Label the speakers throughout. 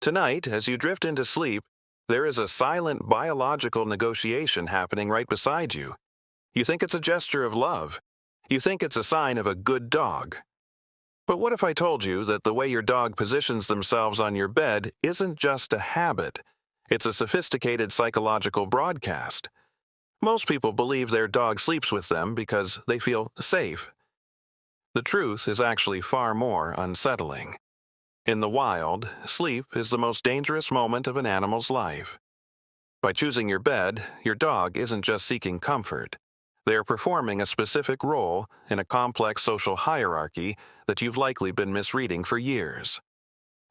Speaker 1: Tonight, as you drift into sleep, there is a silent biological negotiation happening right beside you. You think it's a gesture of love. You think it's a sign of a good dog. But what if I told you that the way your dog positions themselves on your bed isn't just a habit? It's a sophisticated psychological broadcast. Most people believe their dog sleeps with them because they feel safe. The truth is actually far more unsettling. In the wild, sleep is the most dangerous moment of an animal's life. By choosing your bed, your dog isn't just seeking comfort. They are performing a specific role in a complex social hierarchy that you've likely been misreading for years.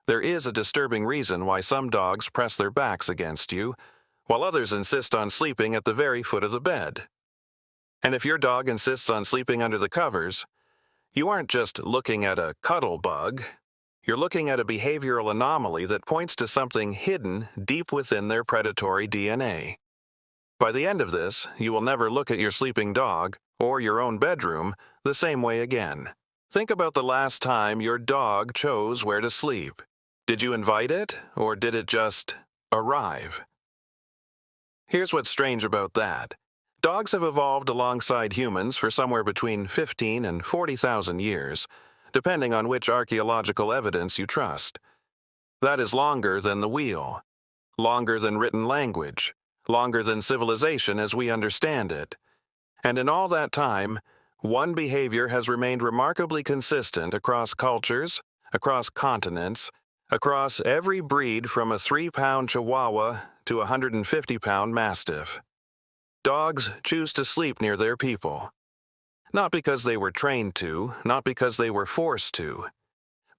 Speaker 1: There is a disturbing reason why some dogs press their backs against you, while others insist on sleeping at the very foot of the bed. And if your dog insists on sleeping under the covers, you aren't just looking at a cuddle bug. You're looking at a behavioral anomaly that points to something hidden deep within their predatory DNA. By the end of this, you will never look at your sleeping dog or your own bedroom the same way again. Think about the last time your dog chose where to sleep. Did you invite it, or did it just arrive? Here's what's strange about that. Dogs have evolved alongside humans for somewhere between 15 and 40,000 years, depending on which archaeological evidence you trust. That is longer than the wheel, longer than written language, longer than civilization as we understand it. And in all that time, one behavior has remained remarkably consistent across cultures, across continents, across every breed from a 3-pound Chihuahua to a 150-pound Mastiff. Dogs choose to sleep near their people. Not because they were trained to, not because they were forced to,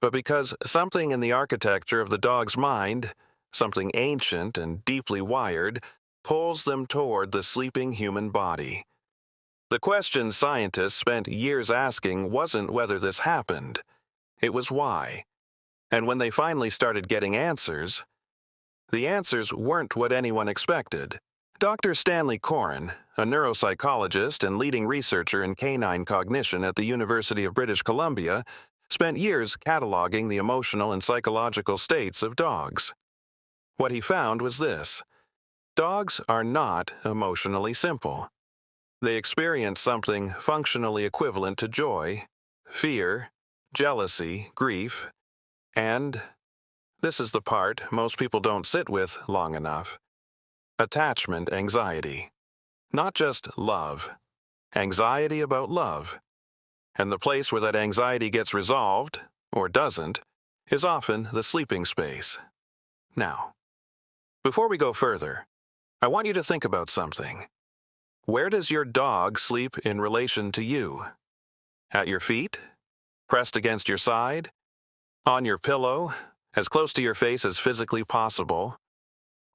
Speaker 1: but because something in the architecture of the dog's mind, something ancient and deeply wired, pulls them toward the sleeping human body. The question scientists spent years asking wasn't whether this happened, it was why. And when they finally started getting answers, the answers weren't what anyone expected. Dr. Stanley Coren, a neuropsychologist and leading researcher in canine cognition at the University of British Columbia, spent years cataloging the emotional and psychological states of dogs. What he found was this: dogs are not emotionally simple. They experience something functionally equivalent to joy, fear, jealousy, grief, and, this is the part most people don't sit with long enough, attachment anxiety. Not just love, anxiety about love. And the place where that anxiety gets resolved, or doesn't, is often the sleeping space. Now, before we go further, I want you to think about something. Where does your dog sleep in relation to you? At your feet? Pressed against your side? On your pillow? As close to your face as physically possible?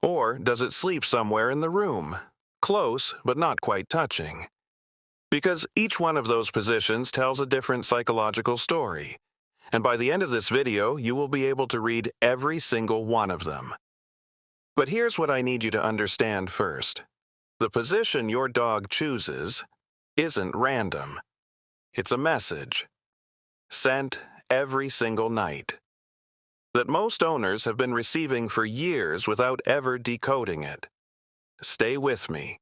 Speaker 1: Or does it sleep somewhere in the room, close but not quite touching? Because each one of those positions tells a different psychological story, and by the end of this video, you will be able to read every single one of them. But here's what I need you to understand first. The position your dog chooses isn't random. It's a message, sent every single night, that most owners have been receiving for years without ever decoding it. Stay with me,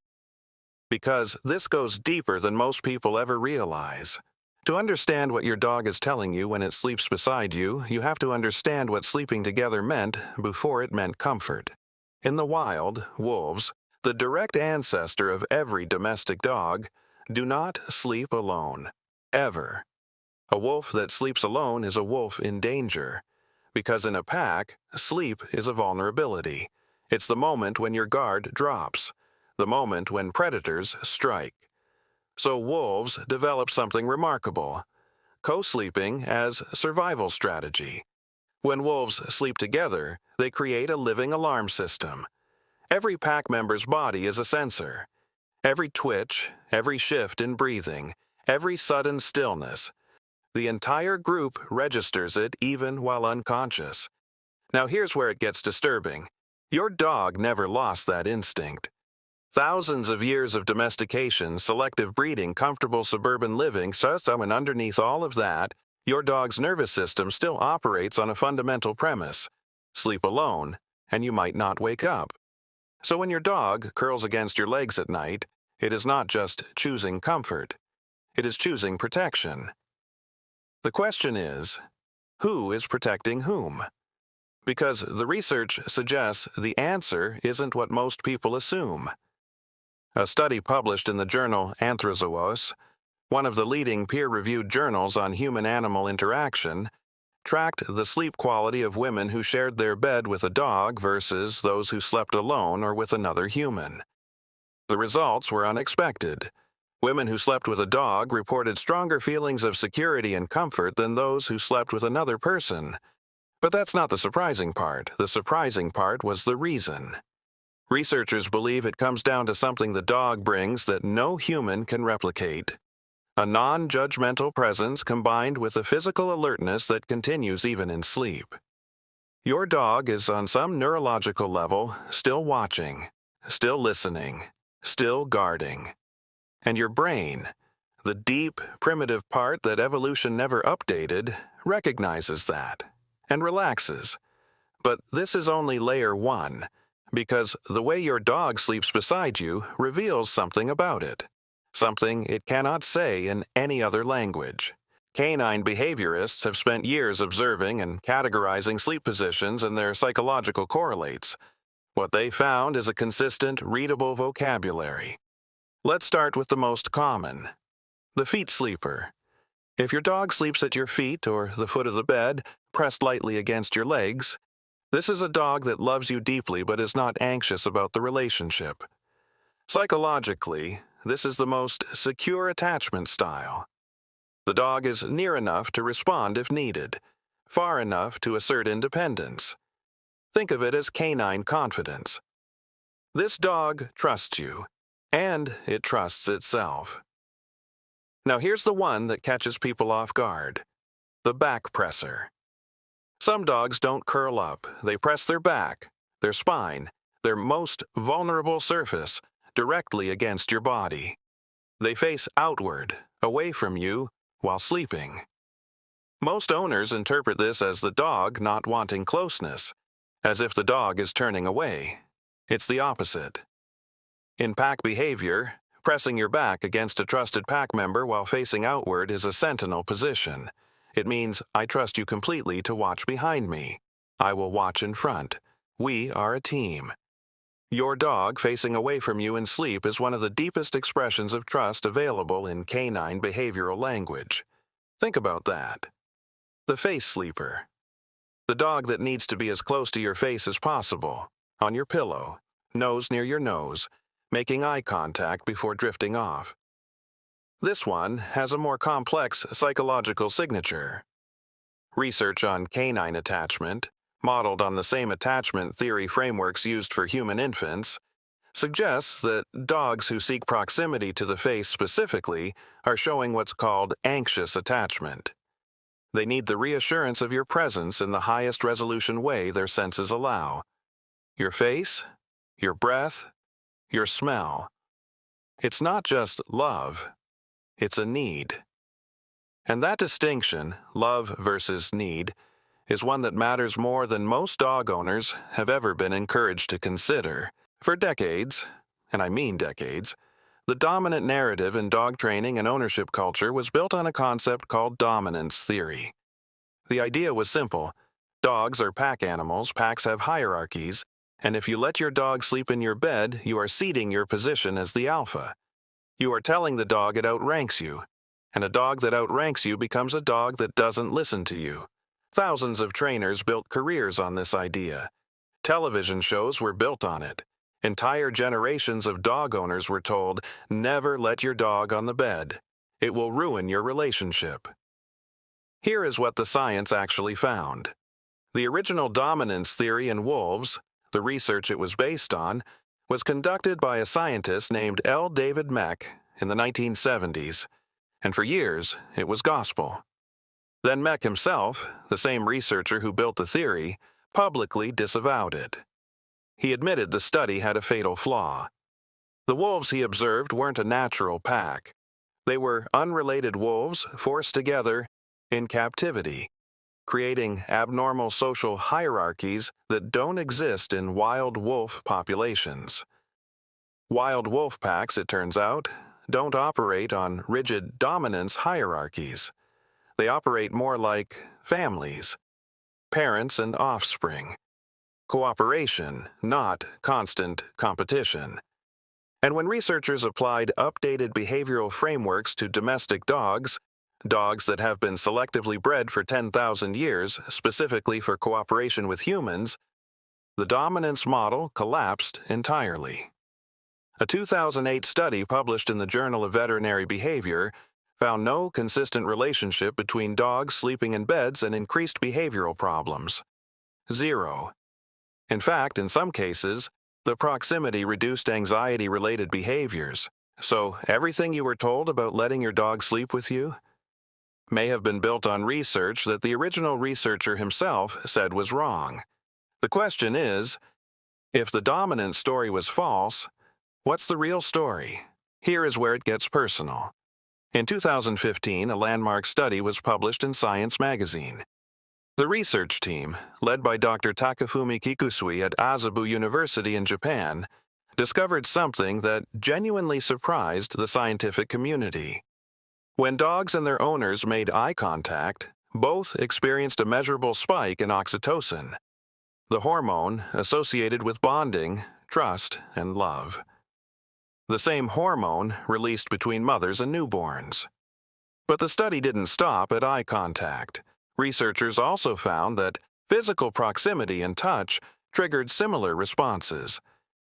Speaker 1: because this goes deeper than most people ever realize. To understand what your dog is telling you when it sleeps beside you, you have to understand what sleeping together meant before it meant comfort. In the wild, wolves, the direct ancestor of every domestic dog, do not sleep alone, ever. A wolf that sleeps alone is a wolf in danger. Because in a pack, sleep is a vulnerability. It's the moment when your guard drops, the moment when predators strike. So wolves develop something remarkable: co-sleeping as survival strategy. When wolves sleep together, they create a living alarm system. Every pack member's body is a sensor. Every twitch, every shift in breathing, every sudden stillness, the entire group registers it even while unconscious. Now here's where it gets disturbing. Your dog never lost that instinct. Thousands of years of domestication, selective breeding, comfortable suburban living, and underneath all of that, your dog's nervous system still operates on a fundamental premise: sleep alone, and you might not wake up. So when your dog curls against your legs at night, it is not just choosing comfort. It is choosing protection. The question is, who is protecting whom? Because the research suggests the answer isn't what most people assume. A study published in the journal Anthrozoos, one of the leading peer-reviewed journals on human-animal interaction, tracked the sleep quality of women who shared their bed with a dog versus those who slept alone or with another human. The results were unexpected. Women who slept with a dog reported stronger feelings of security and comfort than those who slept with another person. But that's not the surprising part. The surprising part was the reason. Researchers believe it comes down to something the dog brings that no human can replicate. A non-judgmental presence combined with a physical alertness that continues even in sleep. Your dog is on some neurological level still watching, still listening, still guarding. And your brain, the deep, primitive part that evolution never updated, recognizes that and relaxes. But this is only layer one, because the way your dog sleeps beside you reveals something about it, something it cannot say in any other language. Canine behaviorists have spent years observing and categorizing sleep positions and their psychological correlates. What they found is a consistent, readable vocabulary. Let's start with the most common, the feet sleeper. If your dog sleeps at your feet or the foot of the bed, pressed lightly against your legs, this is a dog that loves you deeply but is not anxious about the relationship. Psychologically, this is the most secure attachment style. The dog is near enough to respond if needed, far enough to assert independence. Think of it as canine confidence. This dog trusts you, and it trusts itself. Now here's the one that catches people off guard, the back presser. Some dogs don't curl up, they press their back, their spine, their most vulnerable surface, directly against your body. They face outward, away from you, while sleeping. Most owners interpret this as the dog not wanting closeness, as if the dog is turning away. It's the opposite. In pack behavior, pressing your back against a trusted pack member while facing outward is a sentinel position. It means, I trust you completely to watch behind me. I will watch in front. We are a team. Your dog facing away from you in sleep is one of the deepest expressions of trust available in canine behavioral language. Think about that. The face sleeper. The dog that needs to be as close to your face as possible, on your pillow, nose near your nose, making eye contact before drifting off. This one has a more complex psychological signature. Research on canine attachment, modeled on the same attachment theory frameworks used for human infants, suggests that dogs who seek proximity to the face specifically are showing what's called anxious attachment. They need the reassurance of your presence in the highest resolution way their senses allow. Your face, your breath, your smell. It's not just love, it's a need. And that distinction, love versus need, is one that matters more than most dog owners have ever been encouraged to consider. For decades, and I mean decades, the dominant narrative in dog training and ownership culture was built on a concept called dominance theory. The idea was simple. Dogs are pack animals, packs have hierarchies, and if you let your dog sleep in your bed, you are ceding your position as the alpha. You are telling the dog it outranks you, and a dog that outranks you becomes a dog that doesn't listen to you. Thousands of trainers built careers on this idea. Television shows were built on it. Entire generations of dog owners were told, never let your dog on the bed. It will ruin your relationship. Here is what the science actually found. The original dominance theory in wolves, the research it was based on, was conducted by a scientist named L. David Mech in the 1970s, and for years it was gospel. Then Mech himself, the same researcher who built the theory, publicly disavowed it. He admitted the study had a fatal flaw. The wolves he observed weren't a natural pack. They were unrelated wolves forced together in captivity. creating abnormal social hierarchies that don't exist in wild wolf populations. Wild wolf packs, it turns out, don't operate on rigid dominance hierarchies. They operate more like families, parents and offspring. Cooperation, not constant competition. And when researchers applied updated behavioral frameworks to domestic dogs, dogs that have been selectively bred for 10,000 years specifically for cooperation with humans, the dominance model collapsed entirely. A 2008 study published in the Journal of Veterinary Behavior found no consistent relationship between dogs sleeping in beds and increased behavioral problems. Zero. In fact, in some cases, the proximity reduced anxiety-related behaviors. So everything you were told about letting your dog sleep with you may have been built on research that the original researcher himself said was wrong. The question is, if the dominant story was false, what's the real story? Here is where it gets personal. In 2015, a landmark study was published in Science magazine. The research team, led by Dr. Takafumi Kikusui at Azabu University in Japan, discovered something that genuinely surprised the scientific community. When dogs and their owners made eye contact, both experienced a measurable spike in oxytocin, the hormone associated with bonding, trust, and love. The same hormone released between mothers and newborns. But the study didn't stop at eye contact. Researchers also found that physical proximity and touch triggered similar responses.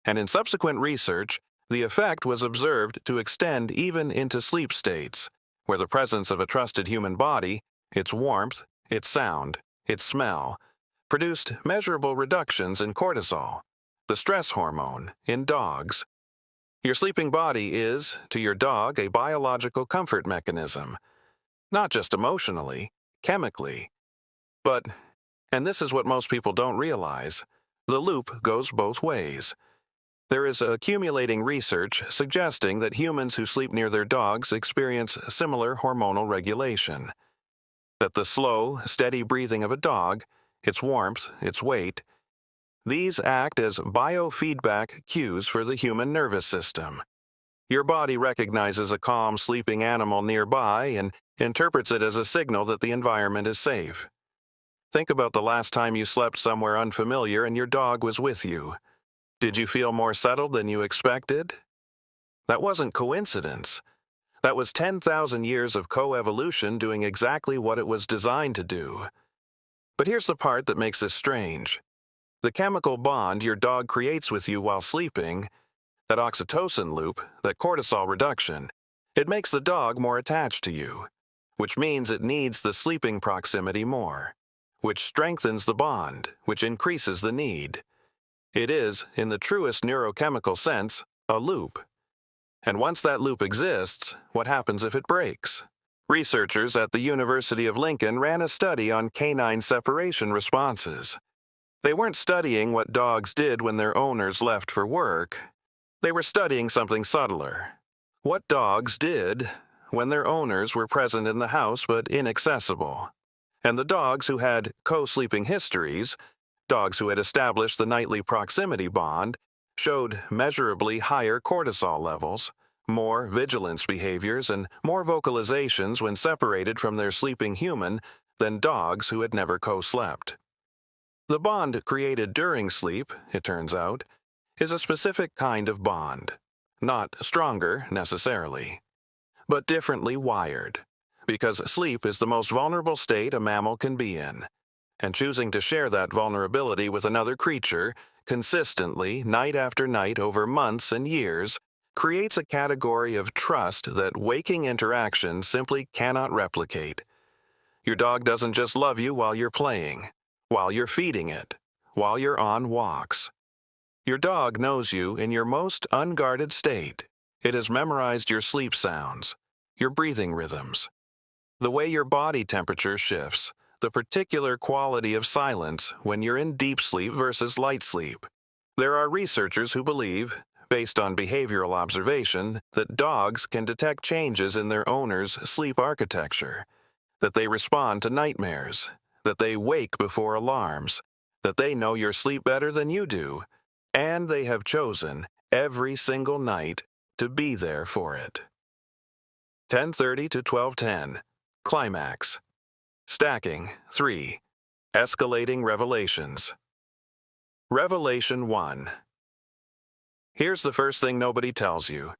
Speaker 1: And in subsequent research, the effect was observed to extend even into sleep states, where the presence of a trusted human body, its warmth, its sound, its smell, produced measurable reductions in cortisol, the stress hormone, in dogs. Your sleeping body is, to your dog, a biological comfort mechanism, not just emotionally, chemically. But, and this is what most people don't realize, the loop goes both ways. There is accumulating research suggesting that humans who sleep near their dogs experience similar hormonal regulation. That the slow, steady breathing of a dog, its warmth, its weight, these act as biofeedback cues for the human nervous system. Your body recognizes a calm, sleeping animal nearby and interprets it as a signal that the environment is safe. Think about the last time you slept somewhere unfamiliar and your dog was with you. Did you feel more settled than you expected? That wasn't coincidence. That was 10,000 years of coevolution doing exactly what it was designed to do. But here's the part that makes this strange. The chemical bond your dog creates with you while sleeping, that oxytocin loop, that cortisol reduction, it makes the dog more attached to you, which means it needs the sleeping proximity more, which strengthens the bond, which increases the need. It is, in the truest neurochemical sense, a loop. And once that loop exists, what happens if it breaks? Researchers at the University of Lincoln ran a study on canine separation responses. They weren't studying what dogs did when their owners left for work. They were studying something subtler. What dogs did when their owners were present in the house but inaccessible. And the dogs who had co-sleeping histories, dogs who had established the nightly proximity bond, showed measurably higher cortisol levels, more vigilance behaviors, and more vocalizations when separated from their sleeping human than dogs who had never co-slept. The bond created during sleep, it turns out, is a specific kind of bond, not stronger necessarily, but differently wired, because sleep is the most vulnerable state a mammal can be in, and choosing to share that vulnerability with another creature consistently, night after night over months and years, creates a category of trust that waking interaction simply cannot replicate. Your dog doesn't just love you while you're playing, while you're feeding it, while you're on walks. Your dog knows you in your most unguarded state. It has memorized your sleep sounds, your breathing rhythms, the way your body temperature shifts, the particular quality of silence when you're in deep sleep versus light sleep. There are researchers who believe, based on behavioral observation, that dogs can detect changes in their owner's sleep architecture, that they respond to nightmares, that they wake before alarms, that they know your sleep better than you do, and they have chosen every single night to be there for it. 10:30 to 12:10. Climax. Stacking 3. Escalating revelations. Revelation 1. Here's the first thing nobody tells you.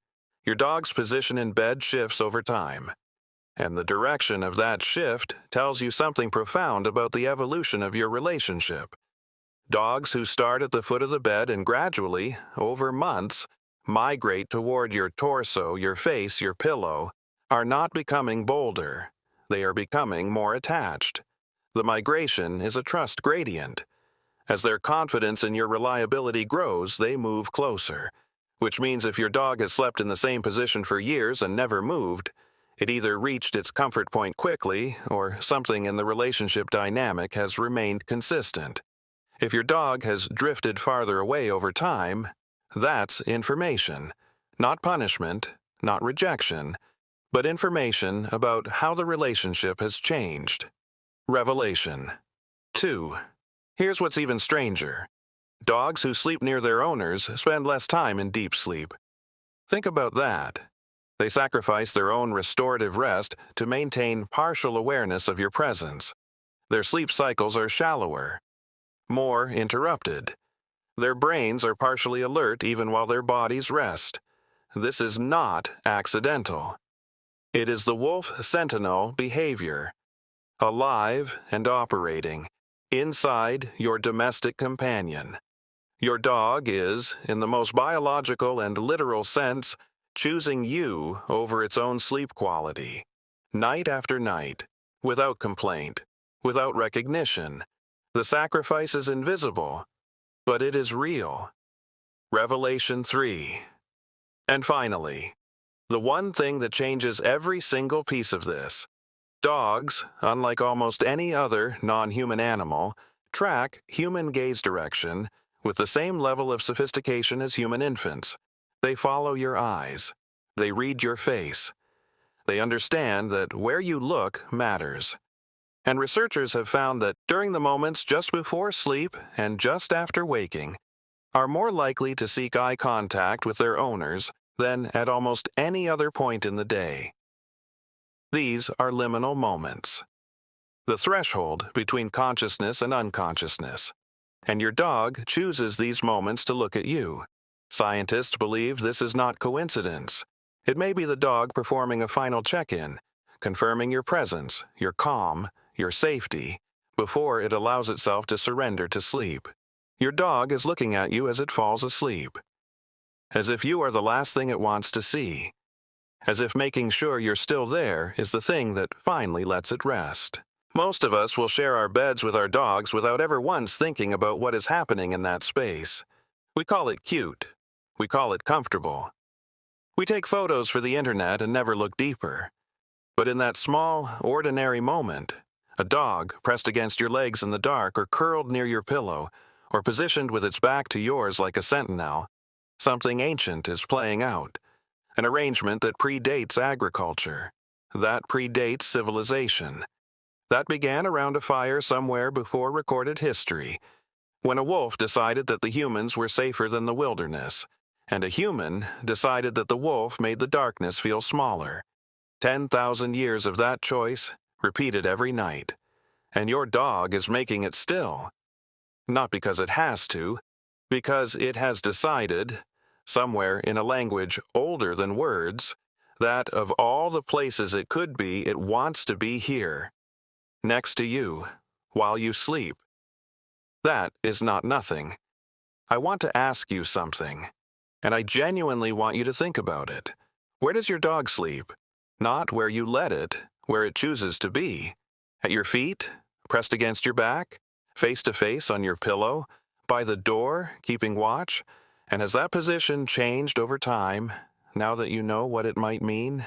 Speaker 1: Your dog's position in bed shifts over time. And the direction of that shift tells you something profound about the evolution of your relationship. Dogs who start at the foot of the bed and gradually, over months, migrate toward your torso, your face, your pillow, are not becoming bolder. They are becoming more attached. The migration is a trust gradient. As their confidence in your reliability grows, they move closer, which means if your dog has slept in the same position for years and never moved, it either reached its comfort point quickly or something in the relationship dynamic has remained consistent. If your dog has drifted farther away over time, that's information, not punishment, not rejection, but information about how the relationship has changed. Revelation 2. Here's what's even stranger. Dogs who sleep near their owners spend less time in deep sleep. Think about that. They sacrifice their own restorative rest to maintain partial awareness of your presence. Their sleep cycles are shallower, more interrupted. Their brains are partially alert even while their bodies rest. This is not accidental. It is the wolf sentinel behavior, alive and operating inside your domestic companion. Your dog is, in the most biological and literal sense, choosing you over its own sleep quality, night after night, without complaint, without recognition. The sacrifice is invisible, but it is real. Revelation 3. And finally, the one thing that changes every single piece of this. Dogs, unlike almost any other non-human animal, track human gaze direction with the same level of sophistication as human infants. They follow your eyes. They read your face. They understand that where you look matters. And researchers have found that during the moments just before sleep and just after waking, are more likely to seek eye contact with their owners than at almost any other point in the day. These are liminal moments, the threshold between consciousness and unconsciousness. And your dog chooses these moments to look at you. Scientists believe this is not coincidence. It may be the dog performing a final check-in, confirming your presence, your calm, your safety, before it allows itself to surrender to sleep. Your dog is looking at you as it falls asleep, as if you are the last thing it wants to see, as if making sure you're still there is the thing that finally lets it rest. Most of us will share our beds with our dogs without ever once thinking about what is happening in that space. We call it cute. We call it comfortable. We take photos for the internet and never look deeper. But in that small, ordinary moment, a dog pressed against your legs in the dark or curled near your pillow, or positioned with its back to yours like a sentinel, something ancient is playing out. An arrangement that predates agriculture, that predates civilization. That began around a fire somewhere before recorded history, when a wolf decided that the humans were safer than the wilderness, and a human decided that the wolf made the darkness feel smaller. 10,000 years of that choice, repeated every night. And your dog is making it still. Not because it has to, because it has decided, somewhere in a language older than words, that of all the places it could be, it wants to be here, next to you, while you sleep. That is not nothing. I want to ask you something, and I genuinely want you to think about it. Where does your dog sleep? Not where you let it, where it chooses to be. At your feet, pressed against your back, face to face on your pillow, by the door, keeping watch? And has that position changed over time, now that you know what it might mean?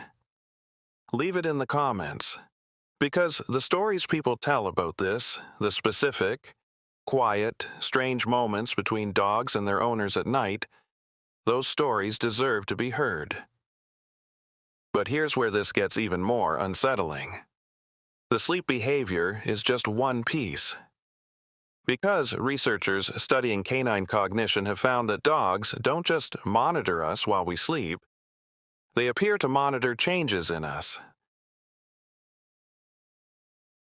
Speaker 1: Leave it in the comments. Because the stories people tell about this, the specific, quiet, strange moments between dogs and their owners at night, those stories deserve to be heard. But here's where this gets even more unsettling. The The sleep behavior is just one piece. Because researchers studying canine cognition have found that dogs don't just monitor us while we sleep, they appear to monitor changes in us.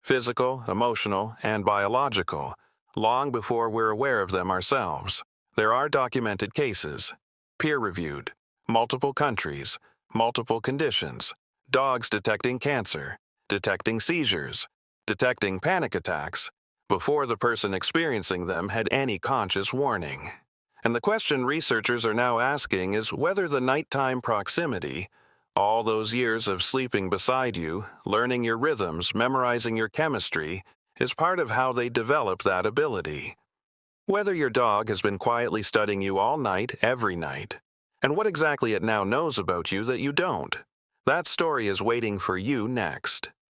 Speaker 1: Physical, emotional, and biological, long before we're aware of them ourselves. There are documented cases, peer-reviewed, multiple countries, multiple conditions, dogs detecting cancer, detecting seizures, detecting panic attacks, before the person experiencing them had any conscious warning. And the question researchers are now asking is whether the nighttime proximity, all those years of sleeping beside you, learning your rhythms, memorizing your chemistry, is part of how they develop that ability. Whether your dog has been quietly studying you all night, every night, and what exactly it now knows about you that you don't. That story is waiting for you next.